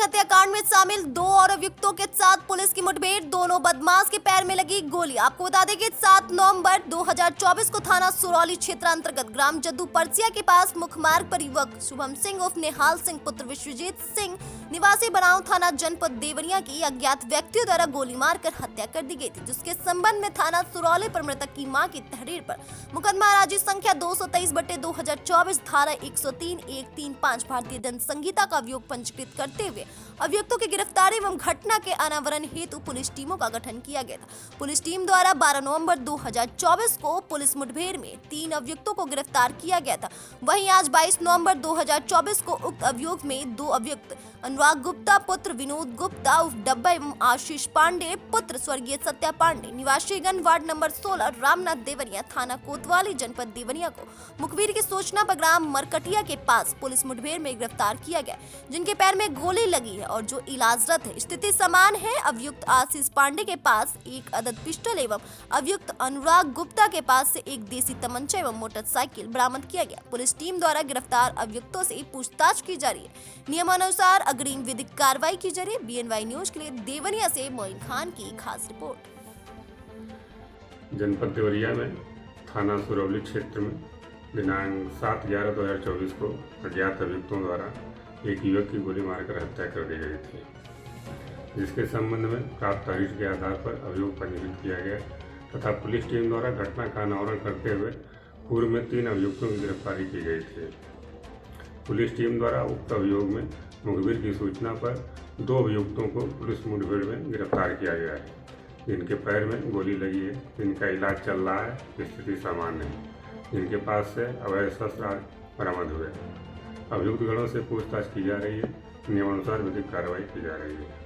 हत्याकांड में शामिल 2 और अभियुक्तों के साथ पुलिस की मुठभेड़, दोनों बदमाश के पैर में लगी गोली। आपको बता दें कि 7 नवंबर 2024 को थाना सुरौली क्षेत्र अंतर्गत ग्राम जद्दू परसिया के पास मुख्य मार्ग पर युवक शुभम सिंह उर्फ निहाल सिंह पुत्र विश्वजीत सिंह निवासी बनाव थाना जनपद देवरिया की अज्ञात व्यक्तियों द्वारा गोली मारकर हत्या कर दी गई थी, जिसके संबंध में थाना सुरौली पर मृतक की मां की तहरीर पर मुकदमा राजी संख्या 223/2024 धारा 103-135 भारतीय दंड संहिता का अभियोग पंजीकृत करते हुए अभियुक्तों की गिरफ्तारी एवं घटना के अनावरण हेतु पुलिस टीमों का गठन किया गया था। पुलिस टीम द्वारा 12 नवंबर 2024 को पुलिस मुठभेड़ में 3 अभियुक्तों को गिरफ्तार किया गया था। वहीं आज 22 नवंबर 2024 को उक्त अभियोग में 2 अभियुक्त अनुराग गुप्ता पुत्र विनोद गुप्ता उर्फ डब्बा एवं आशीष पांडे पुत्र स्वर्गीय सत्या पांडे निवासीगण वार्ड नंबर 16 रामनाथ देवरिया थाना कोतवाली जनपद देवरिया को मुखबिर की सूचना पर ग्राम मरकटिया के पास पुलिस मुठभेड़ में गिरफ्तार किया गया, जिनके पैर में गोली लगी है और जो इलाजरत है। स्थिति समान है। अभियुक्त आशीष पांडे के पास एक अदद पिस्टल एवं अभियुक्त अनुराग गुप्ता के पास से एक देसी तमंचा एवं मोटरसाइकिल बरामद किया गया। पुलिस टीम द्वारा गिरफ्तार अभियुक्तों से पूछताछ की जा रही है। नियमानुसार अग्रिम विधिक कार्रवाई की जा रही है। BNY न्यूज के लिए देवरिया से मोइन खान की खास रिपोर्ट। जनपद देवरिया में थाना सुरौली क्षेत्र में दिनांक 7/11/2024 को अज्ञात अभियुक्तों द्वारा एक युवक की गोली मारकर हत्या कर दी गई थी, जिसके संबंध में प्राप्त तहरीर के आधार पर अभियोग पंजीकृत किया गया तथा पुलिस टीम द्वारा घटना का अनावरण करते हुए पूर्व में 3 अभियुक्तों की गिरफ्तारी की गई थी। पुलिस टीम द्वारा उक्त अभियोग में मुखबिर की सूचना पर 2 अभियुक्तों को पुलिस मुठभेड़ में गिरफ्तार किया गया है, जिनके पैर में गोली लगी है, जिनका इलाज चल रहा है, स्थिति सामान्य है, जिनके पास से अवैध शस्त्र बरामद हुए। अभियुक्त गणों से पूछताछ की जा रही है। नियमानुसार विधिक कार्रवाई की जा रही है।